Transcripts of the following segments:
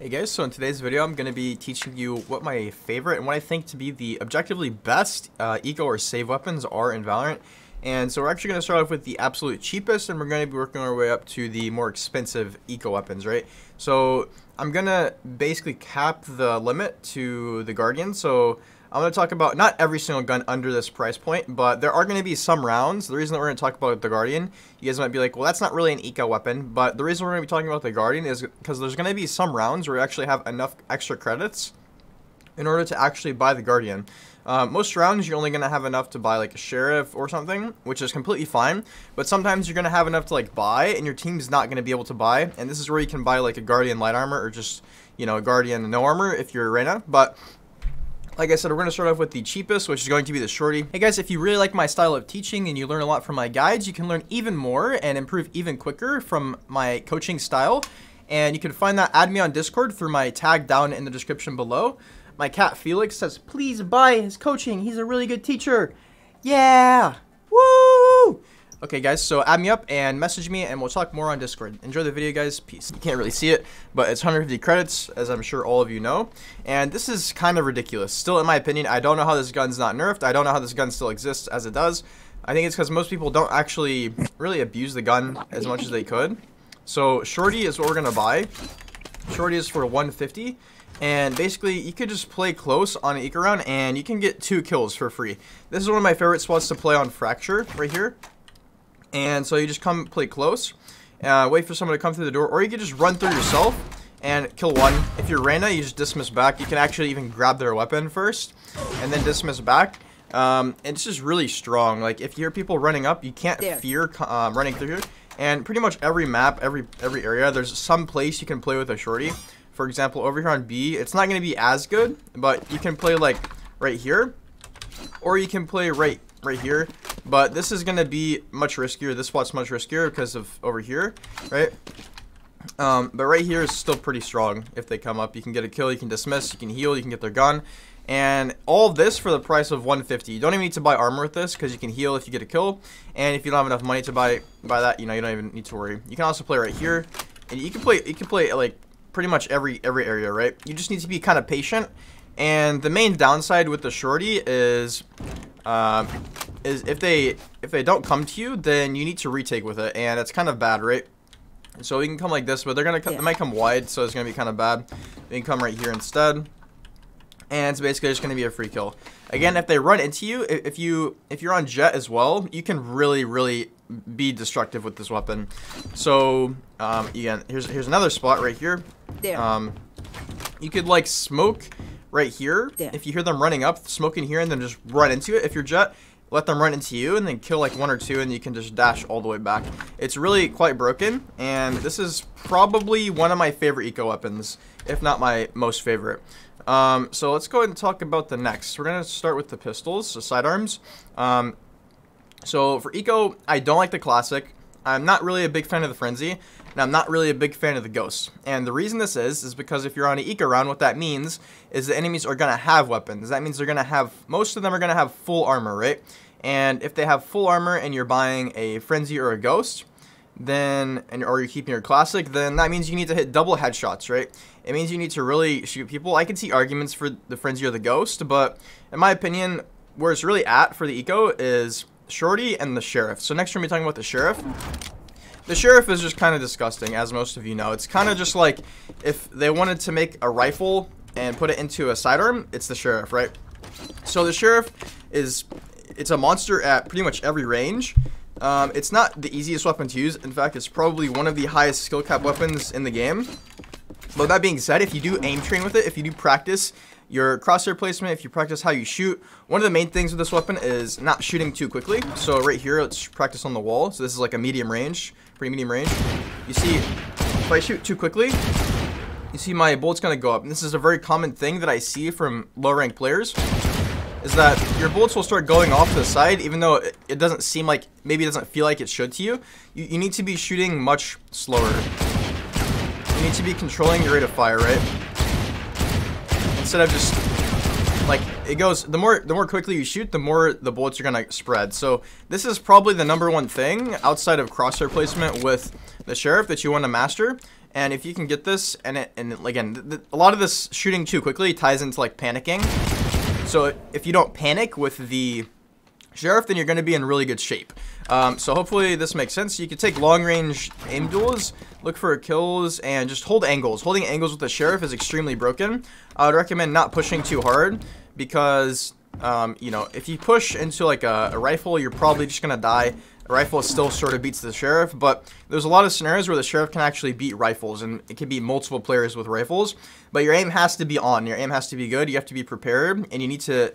Hey guys, so in today's video I'm going to be teaching you what my favorite and what I think to be the objectively best eco or save weapons are in Valorant. And so we're actually going to start off with the absolute cheapest, and we're going to be working our way up to the more expensive eco weapons, right? So I'm going to basically cap the limit to the Guardian. So I'm going to talk about not every single gun under this price point, but there are going to be some rounds. The reason that we're going to talk about the Guardian, you guys might be like, well, that's not really an eco weapon, but the reason we're going to be talking about the Guardian is because there's going to be some rounds where you actually have enough extra credits in order to actually buy the Guardian. Most rounds you're only going to have enough to buy like a Sheriff or something, which is completely fine, but sometimes you're going to have enough to like buy and your team's not going to be able to buy, and this is where you can buy like a Guardian light armor or just, you know, a Guardian no armor if you're Reyna. But like I said, we're going to start off with the cheapest, which is going to be the Shorty. Hey guys, if you really like my style of teaching and you learn a lot from my guides, you can learn even more and improve even quicker from my coaching style. And you can find that, add me on Discord through my tag down in the description below. My cat Felix says, please buy his coaching. He's a really good teacher. Yeah! Woo! Okay guys, so add me up and message me and we'll talk more on Discord. Enjoy the video guys, peace. You can't really see it, but it's 150 credits, as I'm sure all of you know. And this is kind of ridiculous. Still, in my opinion, I don't know how this gun's not nerfed. I don't know how this gun still exists as it does. I think it's because most people don't actually really abuse the gun as much as they could. So Shorty is what we're gonna buy. Shorty is for 150. And basically, you could just play close on an eco round and you can get 2 kills for free. This is one of my favorite spots to play on Fracture, right here. And so you just come play close, wait for someone to come through the door, or you can just run through yourself and kill one. If you're Reyna, you just dismiss back. You can actually even grab their weapon first and then dismiss back. It's just really strong. Like, if you hear people running up, you can't fear running through here. And pretty much every map, every area, there's some place you can play with a Shorty. For example, over here on B, it's not going to be as good, but you can play like right here, or you can play right here. But this is going to be much riskier. This spot's much riskier because of over here, right? But right here is still pretty strong. If they come up, you can get a kill, you can dismiss, you can heal, you can get their gun. And all of this for the price of 150. You don't even need to buy armor with this because you can heal if you get a kill. And if you don't have enough money to buy that, you know, you don't even need to worry. You can also play right here, and you can play like pretty much every area, right? You just need to be kind of patient. And the main downside with the Shorty is if they don't come to you, then you need to retake with it, and it's kind of bad, right? So you can come like this, but they're gonna come, they might come wide, so it's gonna be kind of bad. You can come right here instead, and it's basically just gonna be a free kill. Again, if they run into you, if you're on Jet as well, you can really be destructive with this weapon. So again, here's another spot right here. You could like smoke right here. If you hear them running up, smoke in here and then just run into it. If you're Jet, let them run into you and then kill like 1 or 2, and you can just dash all the way back. It's really quite broken, and this is probably one of my favorite eco weapons, if not my most favorite. So let's go ahead and talk about the next. We're gonna start with the pistols, so sidearms. So for eco, I don't like the classic. I'm not really a big fan of the frenzy, and I'm not really a big fan of the ghost. And the reason this is because if you're on an eco round, what that means is the enemies are gonna have weapons. That means they're gonna have, most of them are gonna have full armor, right? And if they have full armor and you're buying a frenzy or a ghost, then, or you're keeping your classic, then that means you need to hit double headshots, right? It means you need to really shoot people. I can see arguments for the frenzy or the ghost, but in my opinion, where it's really at for the eco is Shorty and the Sheriff. So next we're gonna be talking about the Sheriff. The Sheriff is just kind of disgusting, as most of you know. It's kind of just like if they wanted to make a rifle and put it into a sidearm, it's the Sheriff, right? So the Sheriff it's a monster at pretty much every range. It's not the easiest weapon to use. In fact, it's probably one of the highest skill cap weapons in the game. But that being said, if you do aim train with it, if you do practice your crosshair placement, if you practice how you shoot, one of the main things with this weapon is not shooting too quickly. So right here, let's practice on the wall. So this is like a medium range, pretty medium range. You see, if I shoot too quickly, you see my bullet's gonna go up. And this is a very common thing that I see from low rank players, is that your bullets will start going off to the side, even though it doesn't seem like, maybe it doesn't feel like it should to you. You need to be shooting much slower. You need to be controlling your rate of fire, right? Instead of just, like, it goes, the more quickly you shoot, the more the bullets are gonna spread. So this is probably the #1 thing outside of crosshair placement with the Sheriff that you want to master. And if you can get this, and again, a lot of this shooting too quickly ties into like panicking. So if you don't panic with the Sheriff, then you're going to be in really good shape. So hopefully this makes sense. You can take long-range aim duels, look for kills, and just hold angles. Holding angles with the Sheriff is extremely broken. I would recommend not pushing too hard because, you know, if you push into like a rifle, you're probably just going to die. A rifle still sort of beats the Sheriff, but there's a lot of scenarios where the Sheriff can actually beat rifles, and it can be multiple players with rifles. But your aim has to be on. Your aim has to be good. You have to be prepared, and you need to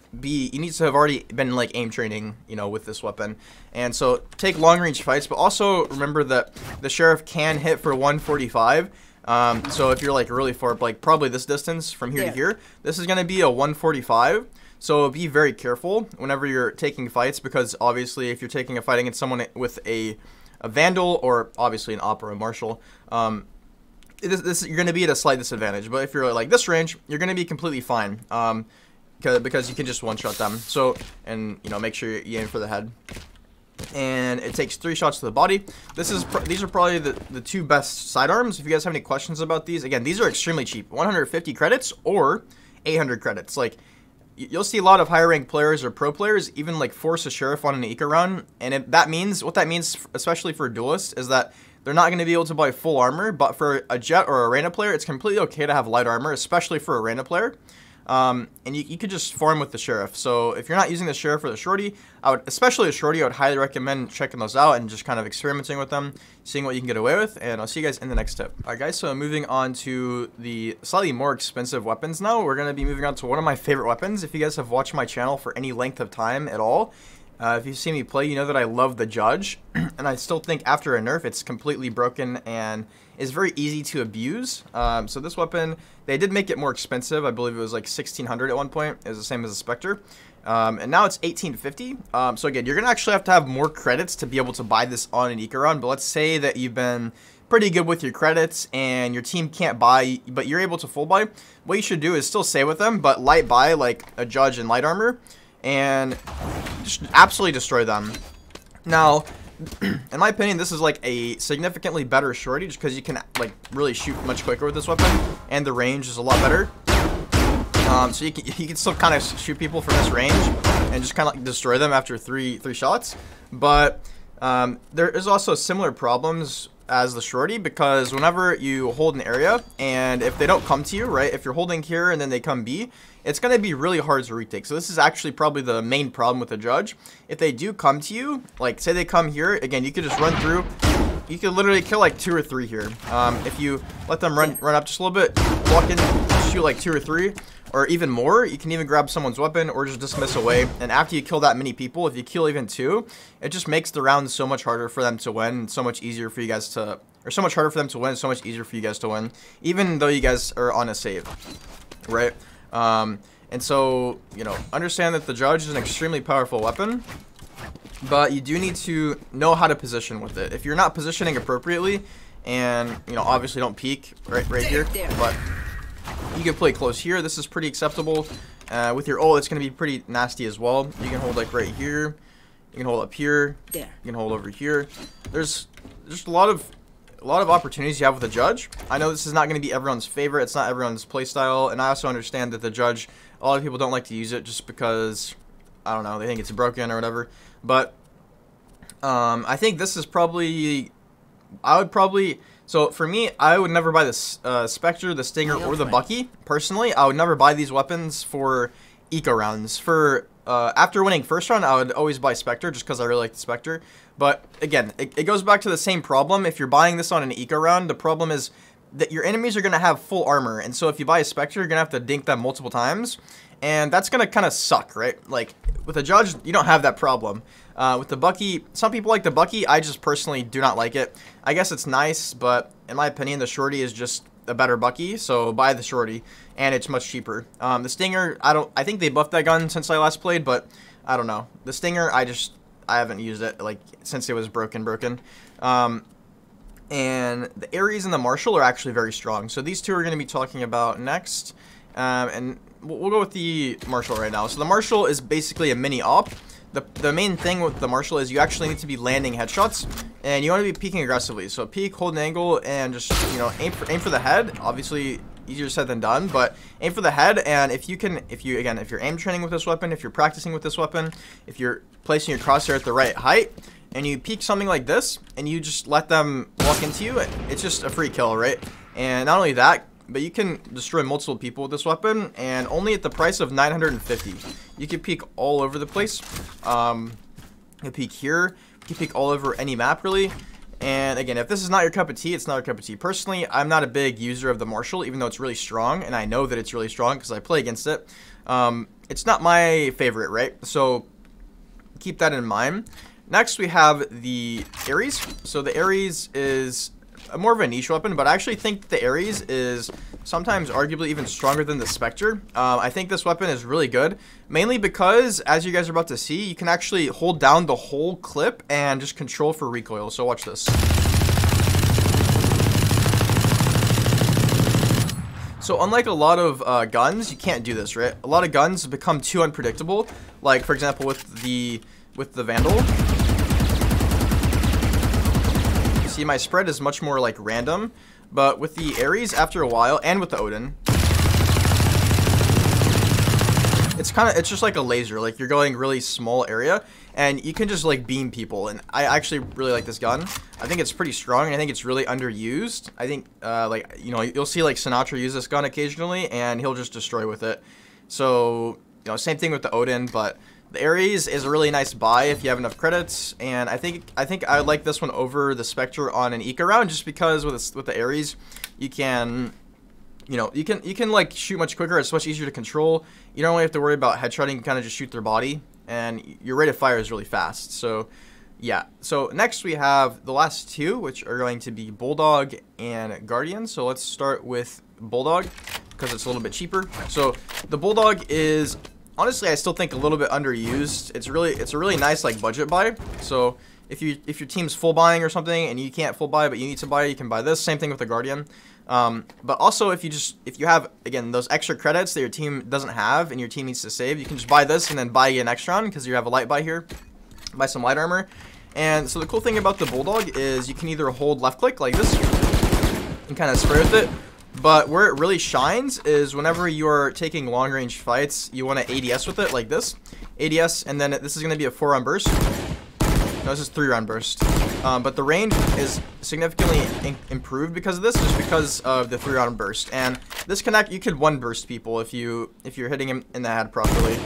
have already been like aim training, you know, with this weapon. And so take long range fights, but also remember that the Sheriff can hit for 145. So if you're like really far, like probably this distance from here to here, this is gonna be a 145. So be very careful whenever you're taking fights, because obviously if you're taking a fight against someone with a Vandal or obviously an Op or a Marshal, you're going to be at a slight disadvantage. But if you're like this range, you're going to be completely fine because you can just one-shot them. So, and you know, make sure you aim for the head. And it takes 3 shots to the body. These are probably the 2 best sidearms. If you guys have any questions about these, again, these are extremely cheap. 150 credits or 800 credits. Like, you'll see a lot of higher ranked players or pro players even like force a Sheriff on an eco round, and what that means, especially for duelists, is that they're not going to be able to buy full armor. But for a Jet or a Arena player, it's completely okay to have light armor, especially for a Arena player. And you could just farm with the Sheriff. So if you're not using the Sheriff or the Shorty, especially the Shorty, I would highly recommend checking those out and just kind of experimenting with them, seeing what you can get away with. And I'll see you guys in the next tip. Alright guys, so moving on to the slightly more expensive weapons now. We're going to be moving on to one of my favorite weapons. If you guys have watched my channel for any length of time at all, if you've seen me play, you know that I love the Judge. And I still think after a nerf, it's completely broken and is very easy to abuse. So this weapon, they did make it more expensive. I believe it was like 1,600 at one point. It was the same as the Spectre. And now it's 1,850. So again, you're going to actually have more credits to be able to buy this on an eco round. But let's say that you've been pretty good with your credits and your team can't buy, but you're able to full buy. What you should do is still stay with them, but light buy like a Judge and light armor and just absolutely destroy them. Now, in my opinion, this is like a significantly better Shorty just because you can like really shoot much quicker with this weapon, and the range is a lot better. So you can still kind of shoot people from this range and just kind of like destroy them after three shots. But there is also similar problems as the Shorty, because whenever you hold an area and if they don't come to you, right, if you're holding here and then they come B, it's going to be really hard to retake. So this is actually probably the main problem with the Judge. If they do come to you, like say they come here, again, you could just run through. You could literally kill like 2 or 3 here. If you let them run up just a little bit, walk in, shoot like 2 or 3, or even more. You can even grab someone's weapon or just dismiss away. And after you kill that many people, if you kill even 2, it just makes the round so much harder for them to win, and so much easier for you guys to, or so much harder for them to win, so much easier for you guys to win, even though you guys are on a save, right? And so, you know, understand that the Judge is an extremely powerful weapon, but you do need to know how to position with it. If you're not positioning appropriately, and, you know, obviously don't peek right here, but you can play close here. This is pretty acceptable. With your ult, it's going to be pretty nasty as well. You can hold like right here. You can hold up here. You can hold over here. There's just a lot of opportunities you have with the Judge. I know this is not going to be everyone's favorite. It's not everyone's playstyle, and I also understand that the Judge, a lot of people don't like to use it just because, I don't know, they think it's broken or whatever. But I think this is probably, so for me, I would never buy this Spectre, the Stinger, or the Buckeeh. Personally, I would never buy these weapons for eco rounds. For after winning first round, I would always buy Spectre just because I really like the Spectre. But again, it goes back to the same problem. If you're buying this on an eco round, the problem is that your enemies are going to have full armor. And so if you buy a Spectre, you're going to have to dink them multiple times. And that's going to kind of suck, right? Like, with a Judge, you don't have that problem. With the Buckeeh, some people like the Buckeeh. I just personally do not like it. I guess it's nice, but in my opinion, the Shorty is just a better Buckeeh. So buy the Shorty, and it's much cheaper. The Stinger, I think they buffed that gun since I last played, but I don't know. The Stinger, I haven't used it like since it was broken. And the Ares and the Marshal are actually very strong. So these two are going to be talking about next. And we'll go with the Marshal right now. So the Marshal is basically a mini op. the main thing with the Marshall is you actually need to be landing headshots, and you want to be peeking aggressively. So peek, hold an angle, and just, you know, aim for the head. Obviously, easier said than done, but aim for the head. And if you're aim training with this weapon, if you're practicing with this weapon, if you're placing your crosshair at the right height, and you peek something like this, and you just let them walk into you, it's just a free kill, right? And not only that, but you can destroy multiple people with this weapon, and only at the price of 950. You can peek all over the place. You can peek here. You can peek all over any map, really. And again, if this is not your cup of tea, it's not your cup of tea. Personally, I'm not a big user of the Marshall, even though it's really strong, and I know that it's really strong because I play against it. It's not my favorite, right? So keep that in mind. Next, we have the Ares. So the Ares is more of a niche weapon, but I actually think the Ares is sometimes arguably even stronger than the Spectre. I think this weapon is really good, mainly because, as you guys are about to see, you can actually hold down the whole clip and just control for recoil. So watch this. So unlike a lot of guns, you can't do this, right? A lot of guns become too unpredictable. Like, for example, with the Vandal. See, my spread is much more like random, but with the Ares, after a while, and with the Odin, it's just like a laser. Like, you're going really small area, and you can just like beam people. And I actually really like this gun. I think it's pretty strong, and I think it's really underused. I think like, you know, you'll see like Sinatra use this gun occasionally, and he'll just destroy with it. So, you know, same thing with the Odin, but the Ares is a really nice buy if you have enough credits, and I think I like this one over the Spectre on an eco round, just because with the Ares, you can, you know, you can like shoot much quicker. It's much easier to control. You don't really have to worry about headshotting. You can kind of just shoot their body, and your rate of fire is really fast. So yeah. So next we have the last two, which are going to be Bulldog and Guardian. So let's start with Bulldog because it's a little bit cheaper. So the Bulldog is, honestly, I still think a little bit underused. It's a really nice like budget buy. So if your team's full buying or something and you can't full buy but you need to buy, you can buy this. Same thing with the Guardian. But also if you have, again, those extra credits that your team doesn't have and your team needs to save, you can just buy this and then buy an extra one because you have a light buy here. Buy some light armor. And so the cool thing about the Bulldog is you can either hold left click like this and kind of spray with it. But where it really shines is whenever you're taking long range fights, you want to ADS with it like this. ADS, and then this is going to be a 4-round burst. No, this is 3-round burst. But the range is significantly improved because of this, just because of the 3-round burst. And this you could 1-burst people if you're hitting him in the head properly.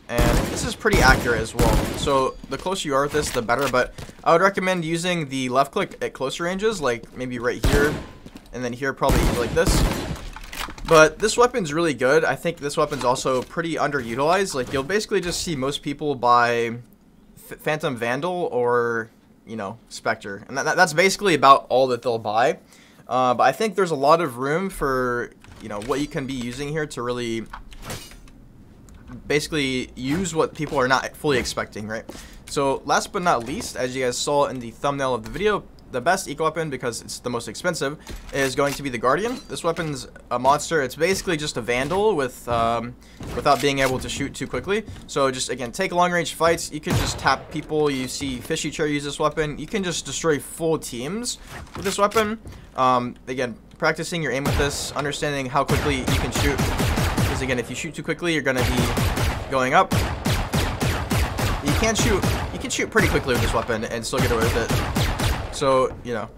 And this is pretty accurate as well. So the closer you are with this, the better. But I would recommend using the left click at closer ranges, like maybe right here. And then here, probably like this. But this weapon's really good. I think this weapon's also pretty underutilized. Like, you'll basically just see most people buy Phantom Vandal or, you know, Spectre. And that's basically about all that they'll buy. But I think there's a lot of room for, you know, what you can be using here to really basically use what people are not fully expecting, right? So last but not least, as you guys saw in the thumbnail of the video, the best eco weapon, because it's the most expensive, is going to be the Guardian. This weapon's a monster. It's basically just a Vandal with without being able to shoot too quickly. So just, again, take long range fights. You can just tap people. You see Fishy Chair use this weapon. You can just destroy full teams with this weapon. Again, practicing your aim with this, understanding how quickly you can shoot. Because again, if you shoot too quickly, you're gonna be going up. You can shoot pretty quickly with this weapon and still get away with it. So, you know,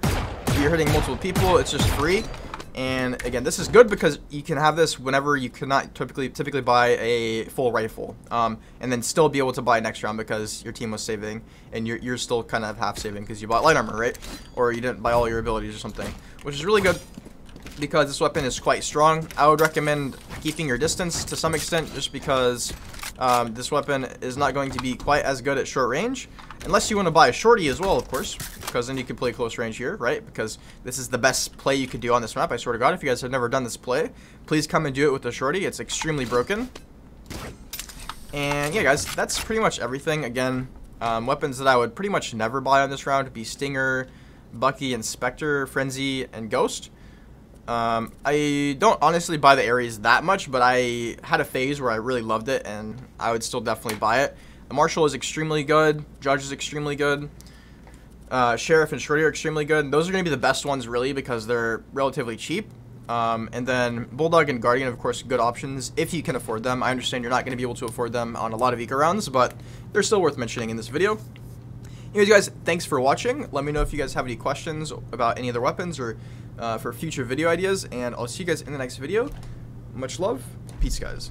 if you're hitting multiple people, it's just free. And again, this is good because you can have this whenever you cannot typically buy a full rifle, and then still be able to buy next round because your team was saving, and you're still kind of half saving because you bought light armor, right? Or you didn't buy all your abilities or something, which is really good because this weapon is quite strong. I would recommend keeping your distance to some extent, just because this weapon is not going to be quite as good at short range, unless you want to buy a Shorty as well, of course, because then you can play close range here, right? Because this is the best play you could do on this map, I swear to God. If you guys have never done this play, please come and do it with the Shorty. It's extremely broken. And yeah, guys, that's pretty much everything. Again, weapons that I would pretty much never buy on this round would be Stinger, Bucky, and Spectre, Frenzy, and Ghost. I don't honestly buy the Ares that much, but I had a phase where I really loved it, and I would still definitely buy it. Marshall is extremely good. Judge is extremely good. Sheriff and Shorty are extremely good. Those are going to be the best ones, really, because they're relatively cheap. And then Bulldog and Guardian, of course, good options if you can afford them. I understand you're not going to be able to afford them on a lot of eco rounds, but they're still worth mentioning in this video. Anyways, guys, thanks for watching. Let me know if you guys have any questions about any other weapons or for future video ideas, and I'll see you guys in the next video. Much love. Peace, guys.